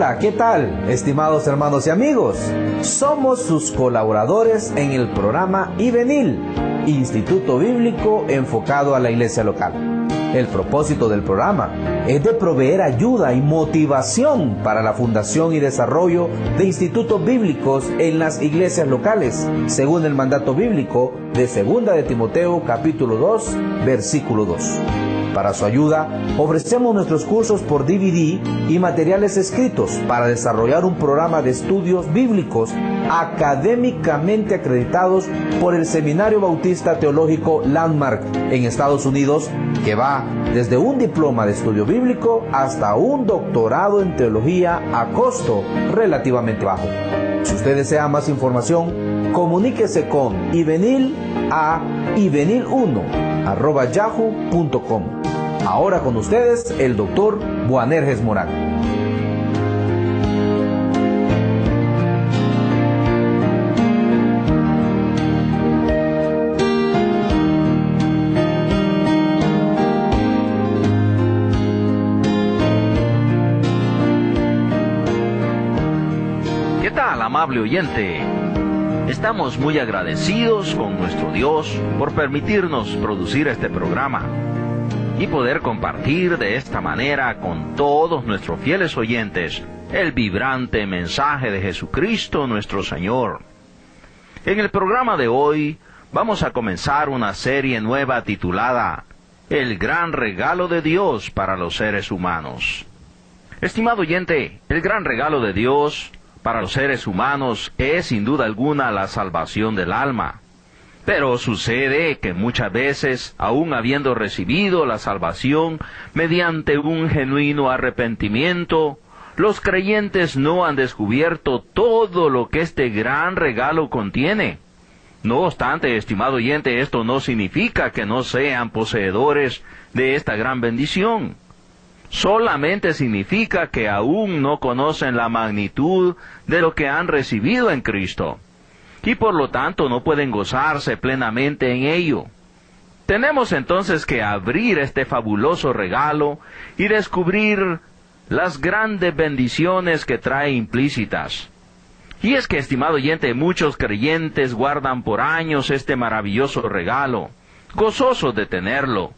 Hola, ¿qué tal, estimados hermanos y amigos? Somos sus colaboradores en el programa IBENIL, Instituto Bíblico enfocado a la iglesia local. El propósito del programa es de proveer ayuda y motivación para la fundación y desarrollo de institutos bíblicos en las iglesias locales, según el mandato bíblico de 2 de Timoteo capítulo 2, versículo 2. Para su ayuda, ofrecemos nuestros cursos por DVD y materiales escritos para desarrollar un programa de estudios bíblicos académicamente acreditados por el Seminario Bautista Teológico Landmark en Estados Unidos, que va desde un diploma de estudio bíblico hasta un doctorado en teología a costo relativamente bajo. Si usted desea más información, comuníquese con IBENIL a ibenil1@yahoo.com. Ahora con ustedes, el doctor Boanerges Morán. ¿Qué tal, amable oyente? Estamos muy agradecidos con nuestro Dios por permitirnos producir este programa y poder compartir de esta manera con todos nuestros fieles oyentes el vibrante mensaje de Jesucristo nuestro Señor. En el programa de hoy vamos a comenzar una serie nueva titulada El gran regalo de Dios para los seres humanos. Estimado oyente, el gran regalo de Dios para los seres humanos es sin duda alguna la salvación del alma. Pero sucede que muchas veces, aun habiendo recibido la salvación mediante un genuino arrepentimiento, los creyentes no han descubierto todo lo que este gran regalo contiene. No obstante, estimado oyente, esto no significa que no sean poseedores de esta gran bendición. Solamente significa que aún no conocen la magnitud de lo que han recibido en Cristo, y por lo tanto no pueden gozarse plenamente en ello. Tenemos entonces que abrir este fabuloso regalo y descubrir las grandes bendiciones que trae implícitas. Y es que, estimado oyente, muchos creyentes guardan por años este maravilloso regalo, gozosos de tenerlo,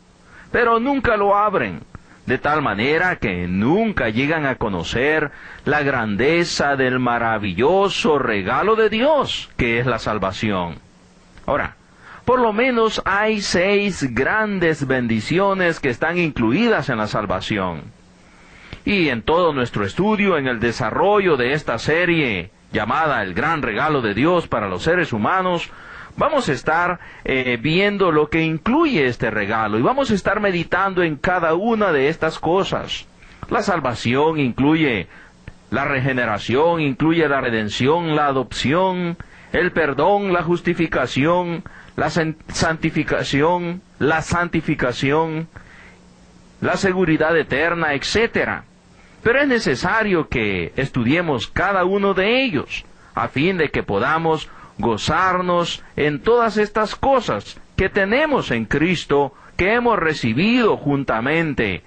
pero nunca lo abren, de tal manera que nunca llegan a conocer la grandeza del maravilloso regalo de Dios, que es la salvación. Ahora, por lo menos hay 6 grandes bendiciones que están incluidas en la salvación. Y en todo nuestro estudio, en el desarrollo de esta serie llamada El gran regalo de Dios para los seres humanos, vamos a estar viendo lo que incluye este regalo y vamos a estar meditando en cada una de estas cosas. La salvación incluye la regeneración, incluye la redención, la adopción, el perdón, la justificación, la santificación, la seguridad eterna, etc. Pero es necesario que estudiemos cada uno de ellos a fin de que podamos gozarnos en todas estas cosas que tenemos en Cristo, que hemos recibido juntamente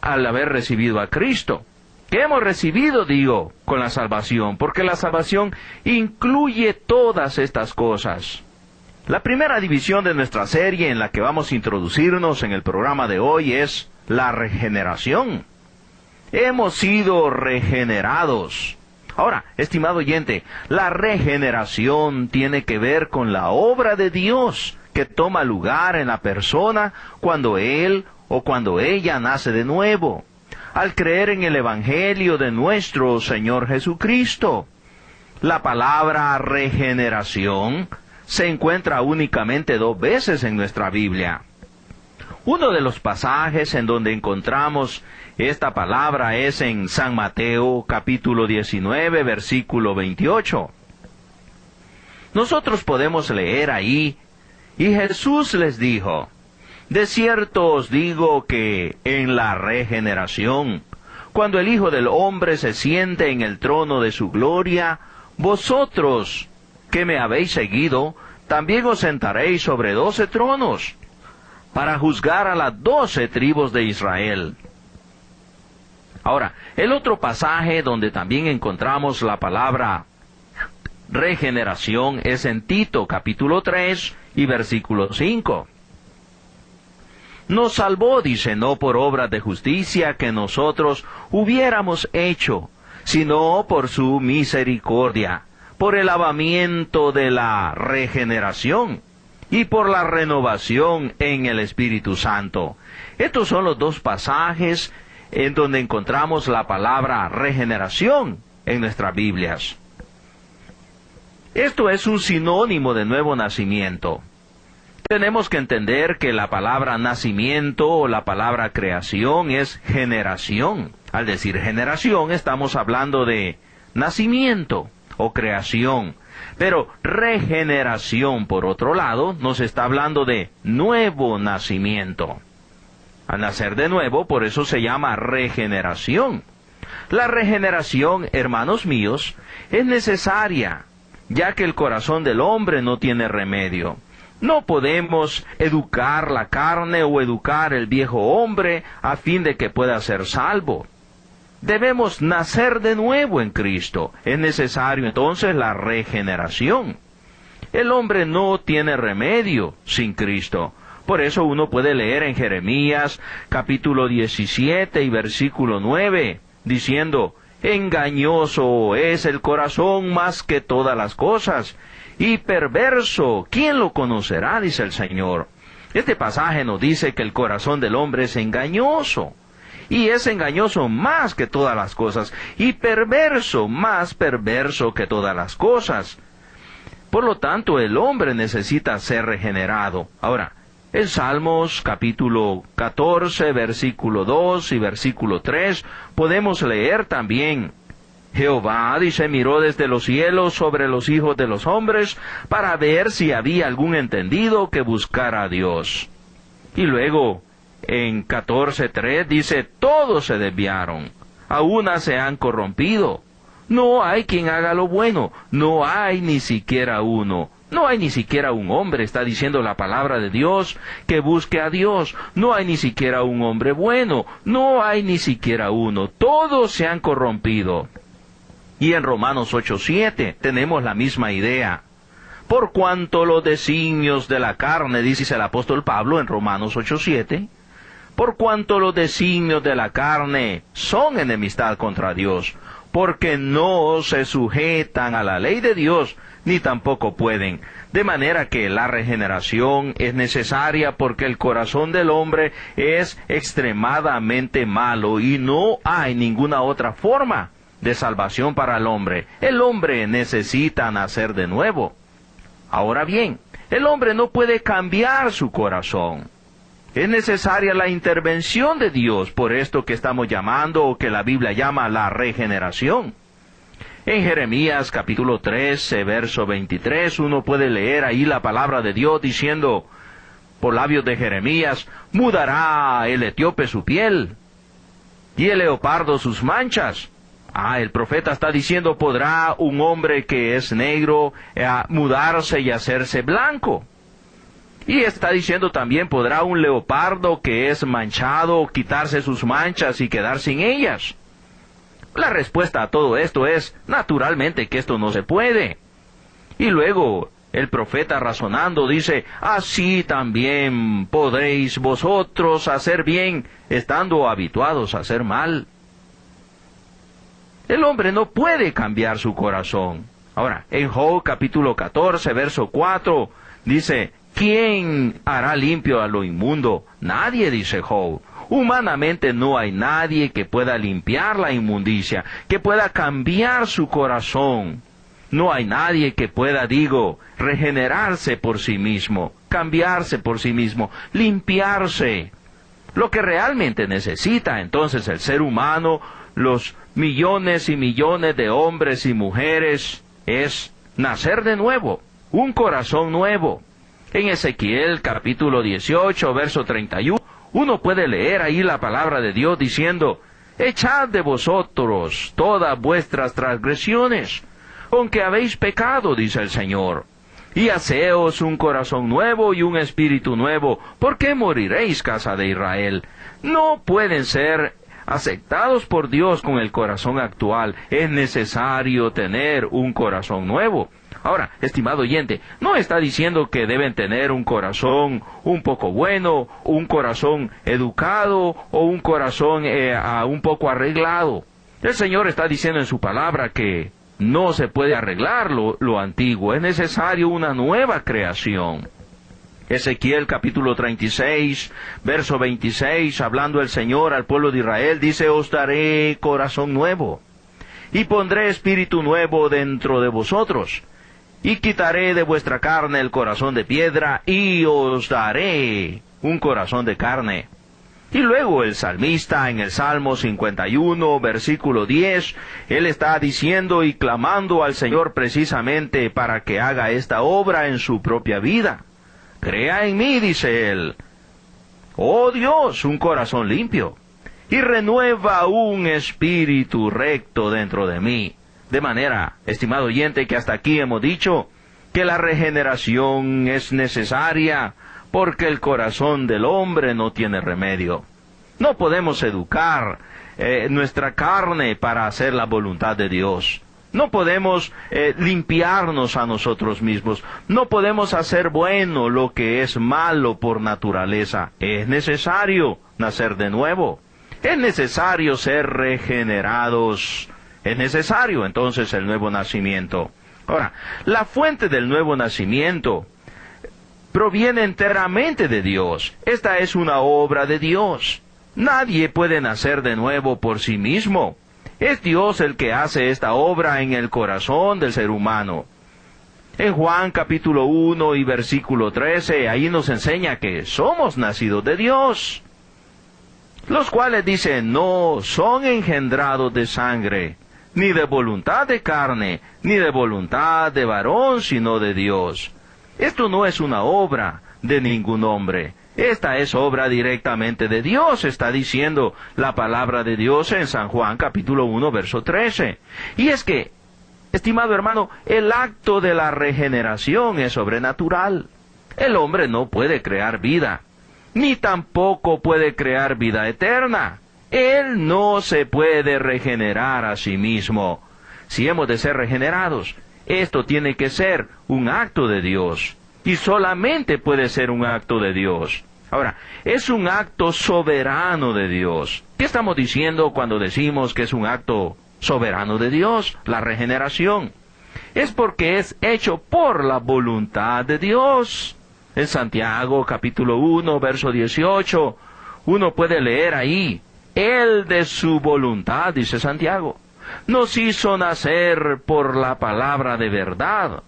al haber recibido a Cristo, que hemos recibido, con la salvación, porque la salvación incluye todas estas cosas. La primera división de nuestra serie en la que vamos a introducirnos en el programa de hoy es la regeneración. Hemos sido regenerados. Ahora, estimado oyente, la regeneración tiene que ver con la obra de Dios que toma lugar en la persona cuando él o cuando ella nace de nuevo, al creer en el Evangelio de nuestro Señor Jesucristo. La palabra regeneración se encuentra únicamente 2 veces en nuestra Biblia. Uno de los pasajes en donde encontramos esta palabra es en San Mateo capítulo 19, versículo 28. Nosotros podemos leer ahí, y Jesús les dijo: de cierto os digo que en la regeneración, cuando el Hijo del Hombre se siente en el trono de su gloria, vosotros que me habéis seguido, también os sentaréis sobre 12 tronos, para juzgar a las 12 tribus de Israel. Ahora, el otro pasaje donde también encontramos la palabra regeneración es en Tito, capítulo 3 y versículo 5. Nos salvó, dice, no por obras de justicia que nosotros hubiéramos hecho, sino por su misericordia, por el lavamiento de la regeneración y por la renovación en el Espíritu Santo. Estos son los dos pasajes en donde encontramos la palabra regeneración en nuestras Biblias. Esto es un sinónimo de nuevo nacimiento. Tenemos que entender que la palabra nacimiento o la palabra creación es generación. Al decir generación estamos hablando de nacimiento o creación. Pero regeneración, por otro lado, nos está hablando de nuevo nacimiento. Al nacer de nuevo, por eso se llama regeneración. La regeneración, hermanos míos, es necesaria, ya que el corazón del hombre no tiene remedio. No podemos educar la carne o educar el viejo hombre a fin de que pueda ser salvo. Debemos nacer de nuevo en Cristo. Es necesario entonces la regeneración. El hombre no tiene remedio sin Cristo. Por eso uno puede leer en Jeremías capítulo 17 y versículo 9, diciendo, engañoso es el corazón más que todas las cosas, y perverso, ¿quién lo conocerá?, dice el Señor. Este pasaje nos dice que el corazón del hombre es engañoso, y es engañoso más que todas las cosas, y perverso, más perverso que todas las cosas. Por lo tanto, el hombre necesita ser regenerado. Ahora, en Salmos capítulo 14, versículo 2 y versículo 3, podemos leer también, Jehová, dice, miró desde los cielos sobre los hijos de los hombres, para ver si había algún entendido que buscara a Dios. Y luego, en 14:3 dice, todos se desviaron, a una se han corrompido. No hay quien haga lo bueno, no hay ni siquiera uno. No hay ni siquiera un hombre, está diciendo la palabra de Dios, que busque a Dios. No hay ni siquiera un hombre bueno, no hay ni siquiera uno. Todos se han corrompido. Y en Romanos 8:7 tenemos la misma idea. Por cuanto los designios de la carne, dice el apóstol Pablo en Romanos 8:7, por cuanto los designios de la carne son enemistad contra Dios, porque no se sujetan a la ley de Dios, ni tampoco pueden. De manera que la regeneración es necesaria porque el corazón del hombre es extremadamente malo y no hay ninguna otra forma de salvación para el hombre. El hombre necesita nacer de nuevo. Ahora bien, el hombre no puede cambiar su corazón. Es necesaria la intervención de Dios, por esto que estamos llamando o que la Biblia llama la regeneración. En Jeremías capítulo 13, verso 23, uno puede leer ahí la palabra de Dios diciendo, por labios de Jeremías, mudará el etíope su piel, y el leopardo sus manchas. El profeta está diciendo, ¿podrá un hombre que es negro mudarse y hacerse blanco? Y está diciendo también, ¿podrá un leopardo que es manchado quitarse sus manchas y quedar sin ellas? La respuesta a todo esto es, naturalmente, que esto no se puede. Y luego, el profeta razonando dice, así también podréis vosotros hacer bien, estando habituados a hacer mal. El hombre no puede cambiar su corazón. Ahora, en Job capítulo 14, verso 4, dice, ¿quién hará limpio a lo inmundo? Nadie, dice Job. Humanamente no hay nadie que pueda limpiar la inmundicia, que pueda cambiar su corazón. No hay nadie que pueda, regenerarse por sí mismo, cambiarse por sí mismo, limpiarse. Lo que realmente necesita entonces el ser humano, los millones y millones de hombres y mujeres, es nacer de nuevo, un corazón nuevo. En Ezequiel capítulo 18, verso 31, uno puede leer ahí la palabra de Dios diciendo, echad de vosotros todas vuestras transgresiones, con que habéis pecado, dice el Señor, y haceos un corazón nuevo y un espíritu nuevo, ¿por qué moriréis, casa de Israel? No pueden ser aceptados por Dios con el corazón actual, es necesario tener un corazón nuevo. Ahora, estimado oyente, no está diciendo que deben tener un corazón un poco bueno, un corazón educado o un corazón un poco arreglado. El Señor está diciendo en su palabra que no se puede arreglar lo antiguo, es necesario una nueva creación. Ezequiel capítulo 36, verso 26, hablando el Señor al pueblo de Israel, dice: os daré corazón nuevo, y pondré espíritu nuevo dentro de vosotros, y quitaré de vuestra carne el corazón de piedra, y os daré un corazón de carne. Y luego el salmista en el Salmo 51, versículo 10, él está diciendo y clamando al Señor precisamente para que haga esta obra en su propia vida. Crea en mí, dice él, oh Dios, un corazón limpio, y renueva un espíritu recto dentro de mí. De manera, estimado oyente, que hasta aquí hemos dicho que la regeneración es necesaria porque el corazón del hombre no tiene remedio. No podemos educar nuestra carne para hacer la voluntad de Dios. No podemos limpiarnos a nosotros mismos. No podemos hacer bueno lo que es malo por naturaleza. Es necesario nacer de nuevo. Es necesario ser regenerados. Es necesario entonces el nuevo nacimiento. Ahora, la fuente del nuevo nacimiento proviene enteramente de Dios. Esta es una obra de Dios. Nadie puede nacer de nuevo por sí mismo. Es Dios el que hace esta obra en el corazón del ser humano. En Juan capítulo 1 y versículo 13, ahí nos enseña que somos nacidos de Dios, los cuales dicen, no son engendrados de sangre, ni de voluntad de carne, ni de voluntad de varón, sino de Dios. Esto no es una obra de ningún hombre. Esta es obra directamente de Dios, está diciendo la palabra de Dios en San Juan capítulo 1, verso 13. Y es que, estimado hermano, el acto de la regeneración es sobrenatural. El hombre no puede crear vida, ni tampoco puede crear vida eterna. Él no se puede regenerar a sí mismo. Si hemos de ser regenerados, esto tiene que ser un acto de Dios. Y solamente puede ser un acto de Dios. Ahora, es un acto soberano de Dios. ¿Qué estamos diciendo cuando decimos que es un acto soberano de Dios? La regeneración. Es porque es hecho por la voluntad de Dios. En Santiago capítulo 1, verso 18, uno puede leer ahí, Él de su voluntad, dice Santiago, nos hizo nacer por la palabra de verdad,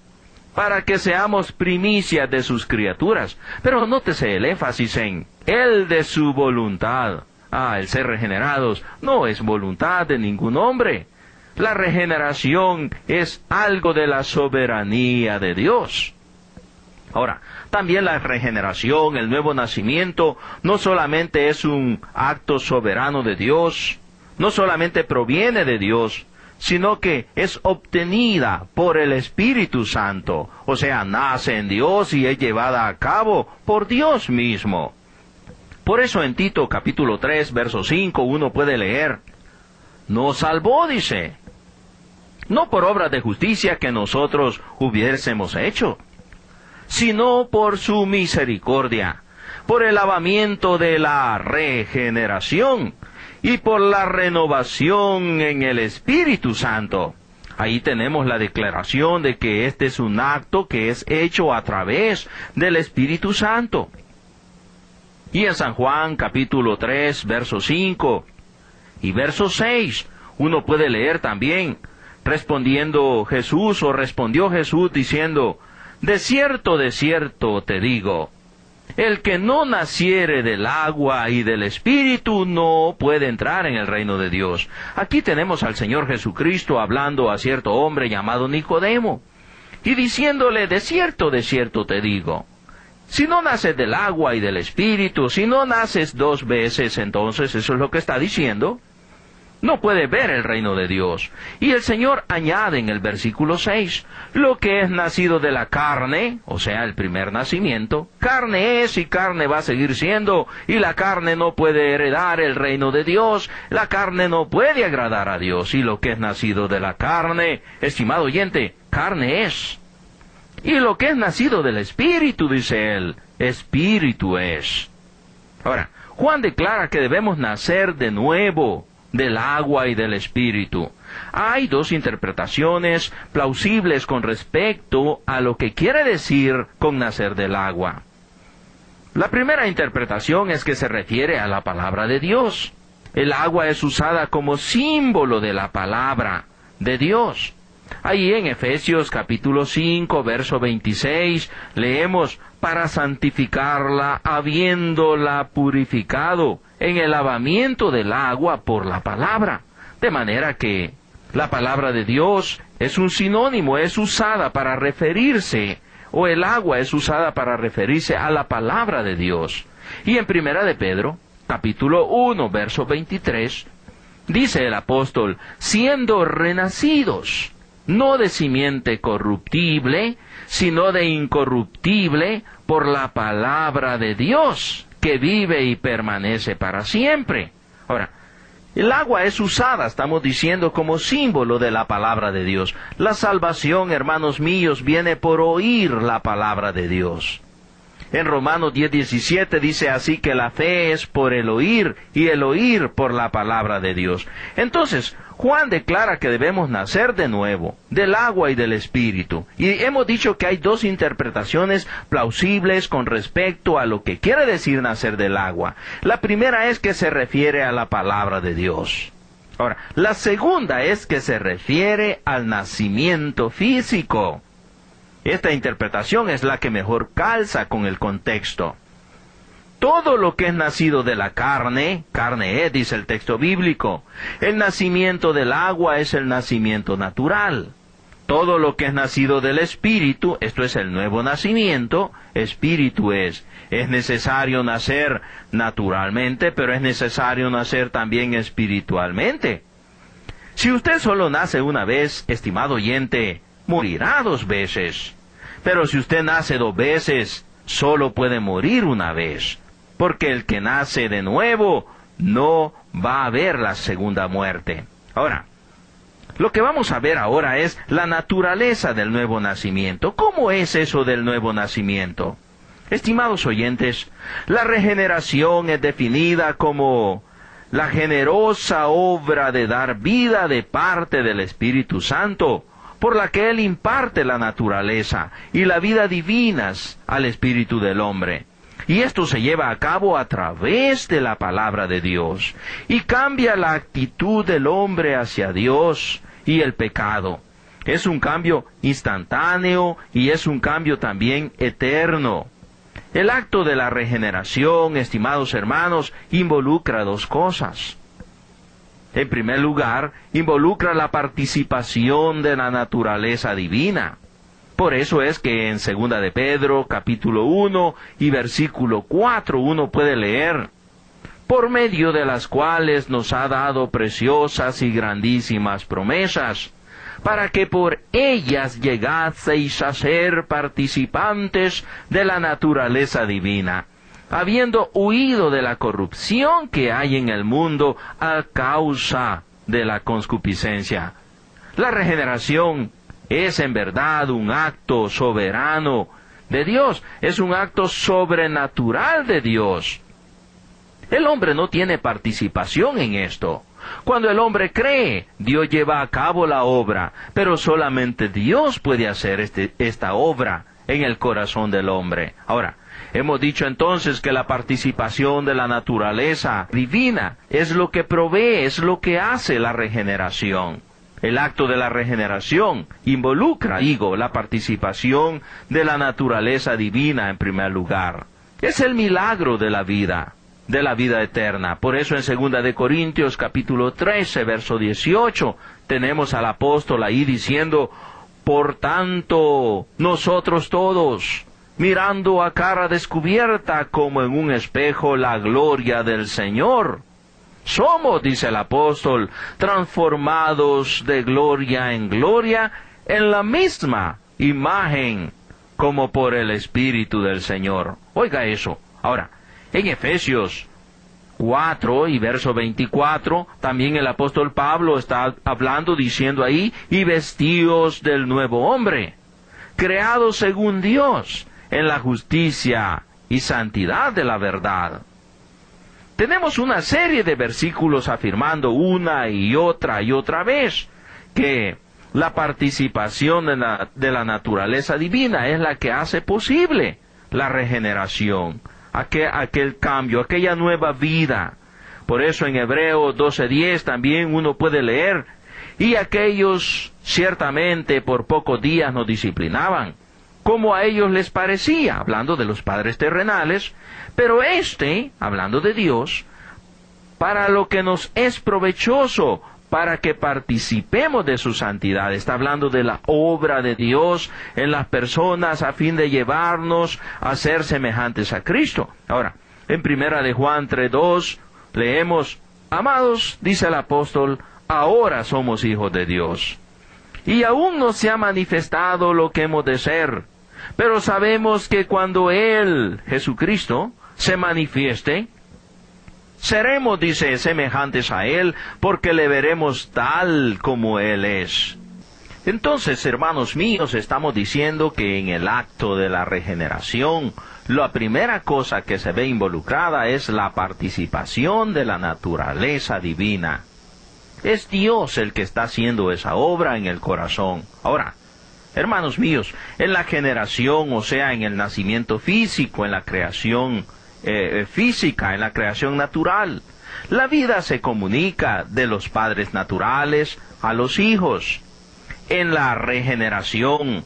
para que seamos primicias de sus criaturas. Pero nótese el énfasis en Él de su voluntad. El ser regenerados no es voluntad de ningún hombre. La regeneración es algo de la soberanía de Dios. Ahora, también la regeneración, el nuevo nacimiento, no solamente es un acto soberano de Dios, no solamente proviene de Dios, sino que es obtenida por el Espíritu Santo. O sea, nace en Dios y es llevada a cabo por Dios mismo. Por eso en Tito capítulo 3, verso 5, uno puede leer, nos salvó, dice, no por obras de justicia que nosotros hubiésemos hecho, sino por su misericordia, por el lavamiento de la regeneración, y por la renovación en el Espíritu Santo. Ahí tenemos la declaración de que este es un acto que es hecho a través del Espíritu Santo. Y en San Juan capítulo 3, verso 5 y verso 6, uno puede leer también, respondió Jesús diciendo, de cierto te digo, el que no naciere del agua y del Espíritu no puede entrar en el reino de Dios. Aquí tenemos al Señor Jesucristo hablando a cierto hombre llamado Nicodemo, y diciéndole, de cierto te digo, si no naces del agua y del Espíritu, si no naces dos veces, entonces eso es lo que está diciendo, no puede ver el reino de Dios. Y el Señor añade en el versículo 6, lo que es nacido de la carne, o sea, el primer nacimiento, carne es y carne va a seguir siendo, y la carne no puede heredar el reino de Dios, la carne no puede agradar a Dios, y lo que es nacido de la carne, estimado oyente, carne es. Y lo que es nacido del Espíritu, dice él, Espíritu es. Ahora, Juan declara que debemos nacer de nuevo, del agua y del Espíritu. Hay dos interpretaciones plausibles con respecto a lo que quiere decir con nacer del agua. La primera interpretación es que se refiere a la palabra de Dios. El agua es usada como símbolo de la palabra de Dios. Ahí en Efesios capítulo 5, verso 26, leemos, para santificarla, habiéndola purificado en el lavamiento del agua por la palabra. De manera que la palabra de Dios es un sinónimo, es usada para referirse, o el agua es usada para referirse a la palabra de Dios. Y en Primera de Pedro, capítulo 1, verso 23, dice el apóstol, siendo renacidos, no de simiente corruptible, sino de incorruptible, por la palabra de Dios, que vive y permanece para siempre. Ahora, el agua es usada, estamos diciendo, como símbolo de la palabra de Dios. La salvación, hermanos míos, viene por oír la palabra de Dios. En Romanos 10:17 dice así que la fe es por el oír, y el oír por la palabra de Dios. Entonces, Juan declara que debemos nacer de nuevo, del agua y del Espíritu. Y hemos dicho que hay dos interpretaciones plausibles con respecto a lo que quiere decir nacer del agua. La primera es que se refiere a la palabra de Dios. Ahora, la segunda es que se refiere al nacimiento físico. Esta interpretación es la que mejor calza con el contexto. Todo lo que es nacido de la carne, carne es, dice el texto bíblico. El nacimiento del agua es el nacimiento natural. Todo lo que es nacido del Espíritu, esto es el nuevo nacimiento, Espíritu es. Es necesario nacer naturalmente, pero es necesario nacer también espiritualmente. Si usted solo nace una vez, estimado oyente, morirá 2 veces. Pero si usted nace 2 veces, solo puede morir una vez. Porque el que nace de nuevo no va a ver la segunda muerte. Ahora, lo que vamos a ver ahora es la naturaleza del nuevo nacimiento. ¿Cómo es eso del nuevo nacimiento? Estimados oyentes, la regeneración es definida como la generosa obra de dar vida de parte del Espíritu Santo, por la que Él imparte la naturaleza y la vida divinas al espíritu del hombre. Y esto se lleva a cabo a través de la palabra de Dios, y cambia la actitud del hombre hacia Dios y el pecado. Es un cambio instantáneo y es un cambio también eterno. El acto de la regeneración, estimados hermanos, involucra 2 cosas. En primer lugar, involucra la participación de la naturaleza divina. Por eso es que en 2 de Pedro, capítulo 1 y versículo 4, uno puede leer, por medio de las cuales nos ha dado preciosas y grandísimas promesas, para que por ellas llegaseis a ser participantes de la naturaleza divina, habiendo huido de la corrupción que hay en el mundo a causa de la concupiscencia. La regeneración es en verdad un acto soberano de Dios, es un acto sobrenatural de Dios. El hombre no tiene participación en esto. Cuando el hombre cree, Dios lleva a cabo la obra, pero solamente Dios puede hacer esta obra en el corazón del hombre. Ahora, hemos dicho entonces que la participación de la naturaleza divina es lo que provee, es lo que hace la regeneración. El acto de la regeneración involucra, la participación de la naturaleza divina en primer lugar. Es el milagro de la vida eterna. Por eso en 2 de Corintios capítulo 13, verso 18, tenemos al apóstol ahí diciendo, por tanto, nosotros todos, mirando a cara descubierta como en un espejo la gloria del Señor, Somos, dice el apóstol, transformados de gloria en gloria en la misma imagen como por el Espíritu del Señor. Oiga eso. Ahora, en Efesios 4 y verso 24, también el apóstol Pablo está hablando, diciendo ahí, y vestíos del nuevo hombre, creado según Dios, en la justicia y santidad de la verdad. Tenemos una serie de versículos afirmando una y otra vez que la participación de la naturaleza divina es la que hace posible la regeneración, aquel cambio, aquella nueva vida. Por eso en Hebreos 12:10 también uno puede leer, y aquellos ciertamente por pocos días nos disciplinaban, como a ellos les parecía, hablando de los padres terrenales, pero hablando de Dios, para lo que nos es provechoso, para que participemos de su santidad. Está hablando de la obra de Dios en las personas a fin de llevarnos a ser semejantes a Cristo. Ahora, en 1 de Juan 3:2 leemos, amados, dice el apóstol, ahora somos hijos de Dios, y aún no se ha manifestado lo que hemos de ser, pero sabemos que cuando Él, Jesucristo, se manifieste, seremos, dice, semejantes a Él, porque le veremos tal como Él es. Entonces, hermanos míos, estamos diciendo que en el acto de la regeneración, la primera cosa que se ve involucrada es la participación de la naturaleza divina. Es Dios el que está haciendo esa obra en el corazón. Ahora, hermanos míos, en la generación, o sea, en el nacimiento físico, en la creación física, en la creación natural, la vida se comunica de los padres naturales a los hijos. En la regeneración,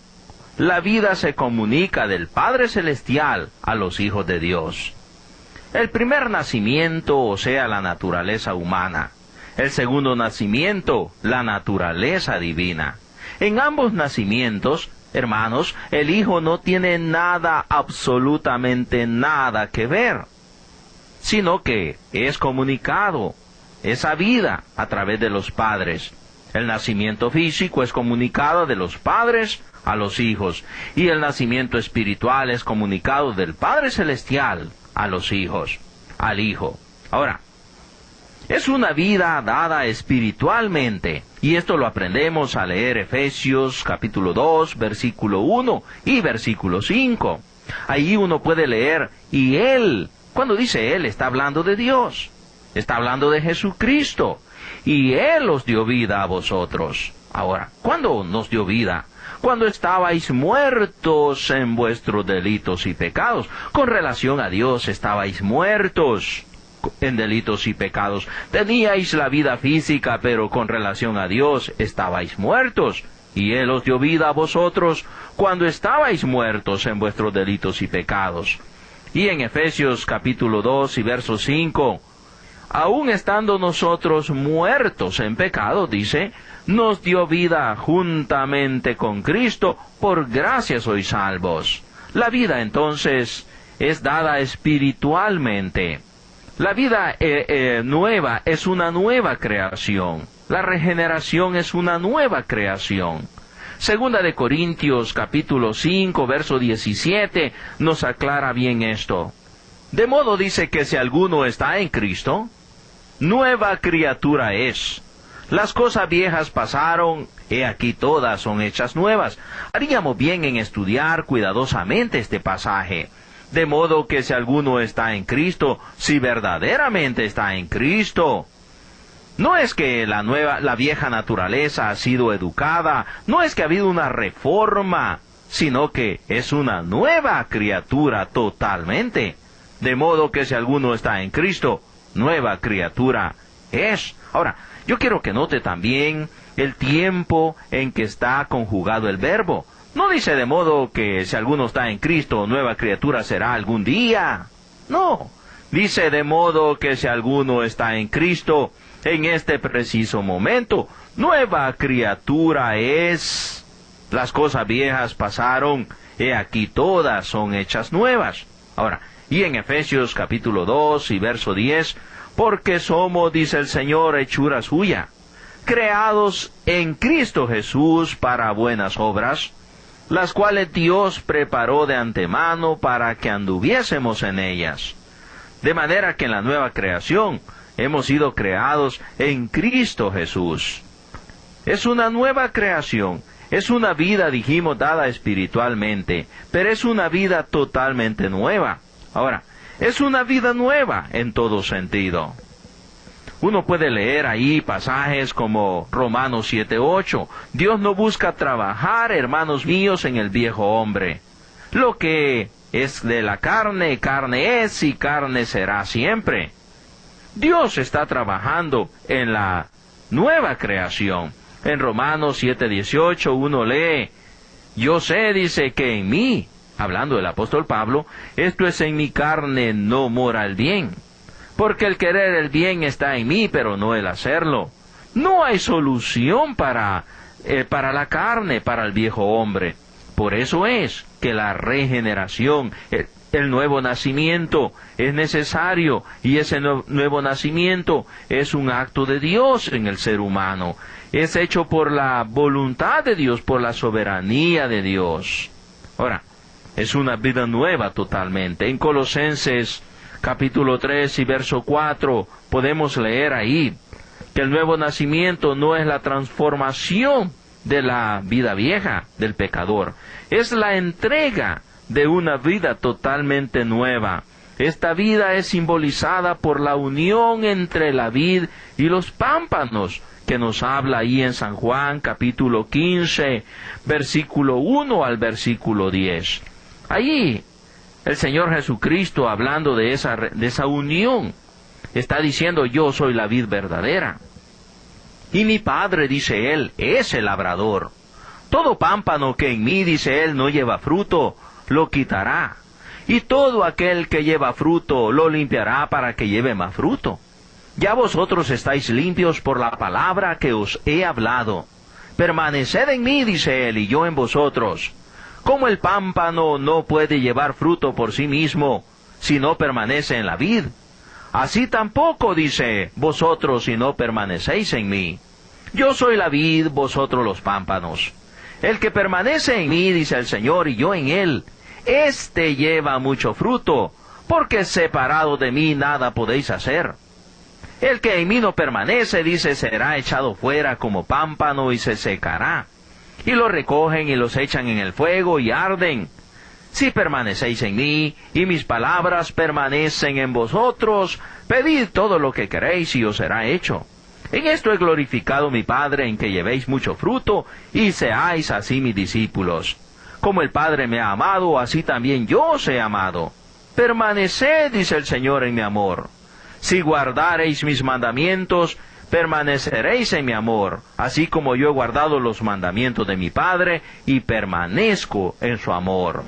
la vida se comunica del Padre Celestial a los hijos de Dios. El primer nacimiento, o sea, la naturaleza humana. El segundo nacimiento, la naturaleza divina. En ambos nacimientos, hermanos, el Hijo no tiene nada, absolutamente nada que ver, sino que es comunicado esa vida a través de los padres. El nacimiento físico es comunicado de los padres a los hijos, y el nacimiento espiritual es comunicado del Padre Celestial a los hijos, al Hijo. Ahora, es una vida dada espiritualmente, y esto lo aprendemos a leer Efesios capítulo 2, versículo 1 y versículo 5. Ahí uno puede leer, y Él, cuando dice Él, está hablando de Dios, está hablando de Jesucristo, y Él os dio vida a vosotros. Ahora, ¿cuándo nos dio vida? Cuando estabais muertos en vuestros delitos y pecados. Con relación a Dios estabais muertos en delitos y pecados. Teníais la vida física, pero con relación a Dios estabais muertos. Y Él os dio vida a vosotros cuando estabais muertos en vuestros delitos y pecados. Y en Efesios capítulo 2 y verso 5, aun estando nosotros muertos en pecado, dice, nos dio vida juntamente con Cristo, por gracia sois salvos. La vida entonces es dada espiritualmente. La vida nueva es una nueva creación. La regeneración es una nueva creación. Segunda de Corintios capítulo 5, verso 17, nos aclara bien esto. De modo dice que si alguno está en Cristo, nueva criatura es. Las cosas viejas pasaron, he aquí todas son hechas nuevas. Haríamos bien en estudiar cuidadosamente este pasaje. De modo que si alguno está en Cristo, si verdaderamente está en Cristo, no es que la vieja naturaleza ha sido educada, no es que ha habido una reforma, sino que es una nueva criatura totalmente. De modo que si alguno está en Cristo, nueva criatura es. Ahora, yo quiero que note también el tiempo en que está conjugado el verbo. No dice de modo que si alguno está en Cristo, nueva criatura será algún día. No, dice de modo que si alguno está en Cristo, en este preciso momento, nueva criatura es. Las cosas viejas pasaron, he aquí todas son hechas nuevas. Ahora, y en Efesios capítulo 2 y verso 10, porque somos, dice el Señor, hechura suya, creados en Cristo Jesús para buenas obras, las cuales Dios preparó de antemano para que anduviésemos en ellas. De manera que en la nueva creación hemos sido creados en Cristo Jesús. Es una nueva creación, es una vida, dijimos, dada espiritualmente, pero es una vida totalmente nueva. Ahora, es una vida nueva en todo sentido. Uno puede leer ahí pasajes como Romanos 7:8. Dios no busca trabajar, hermanos míos, en el viejo hombre. Lo que es de la carne, carne es y carne será siempre. Dios está trabajando en la nueva creación. En Romanos 7:18 uno lee, yo sé, dice, que en mí, hablando del apóstol Pablo, esto es en mi carne no mora el bien. Porque el querer el bien está en mí, pero no el hacerlo. No hay solución para la carne, para el viejo hombre. Por eso es que la regeneración, el nuevo nacimiento es necesario, y ese nuevo nacimiento es un acto de Dios en el ser humano. Es hecho por la voluntad de Dios, por la soberanía de Dios. Ahora, es una vida nueva totalmente. En Colosenses capítulo 3 y verso 4 podemos leer ahí que el nuevo nacimiento no es la transformación de la vida vieja del pecador, es la entrega de una vida totalmente nueva. Esta vida es simbolizada por la unión entre la vid y los pámpanos, que nos habla ahí en San Juan capítulo 15, versículo 1 al versículo 10. Allí el Señor Jesucristo, hablando de esa unión, está diciendo, yo soy la vid verdadera. Y mi Padre, dice Él, es el labrador. Todo pámpano que en mí, dice Él, no lleva fruto, lo quitará. Y todo aquel que lleva fruto, lo limpiará para que lleve más fruto. Ya vosotros estáis limpios por la palabra que os he hablado. Permaneced en mí, dice Él, y yo en vosotros. Como el pámpano no puede llevar fruto por sí mismo, si no permanece en la vid, así tampoco, dice, vosotros si no permanecéis en mí. Yo soy la vid, vosotros los pámpanos. El que permanece en mí, dice el Señor, y yo en él, éste lleva mucho fruto, porque separado de mí nada podéis hacer. El que en mí no permanece, dice, será echado fuera como pámpano y se secará. Y los recogen y los echan en el fuego y arden. Si permanecéis en mí, y mis palabras permanecen en vosotros, pedid todo lo que queréis y os será hecho. En esto he glorificado mi Padre, en que llevéis mucho fruto, y seáis así mis discípulos. Como el Padre me ha amado, así también yo os he amado. Permaneced, dice el Señor, en mi amor. Si guardareis mis mandamientos, permaneceréis en mi amor, así como yo he guardado los mandamientos de mi Padre, y permanezco en su amor.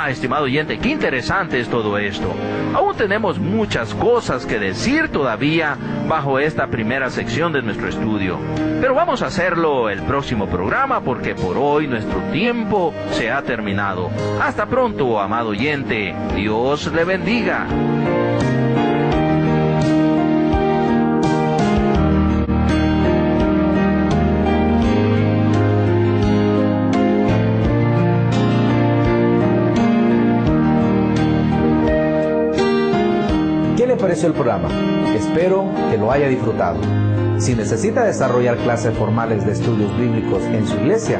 Estimado oyente, qué interesante es todo esto. Aún tenemos muchas cosas que decir todavía bajo esta primera sección de nuestro estudio. Pero vamos a hacerlo el próximo programa, porque por hoy nuestro tiempo se ha terminado. Hasta pronto, amado oyente. Dios le bendiga. ¿Qué le pareció el programa? Espero que lo haya disfrutado. Si necesita desarrollar clases formales de estudios bíblicos en su iglesia,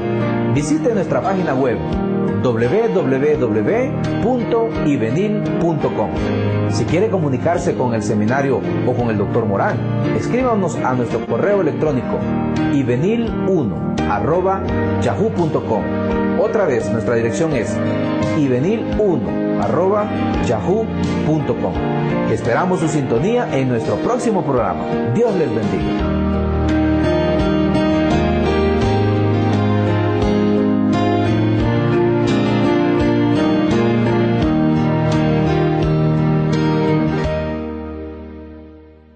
visite nuestra página web www.ivenil.com. Si quiere comunicarse con el seminario o con el Dr. Morán, escríbanos a nuestro correo electrónico ivenil1@yahoo.com. Otra vez, nuestra dirección es ivenil1@yahoo.com. Esperamos su sintonía en nuestro próximo programa. Dios les bendiga.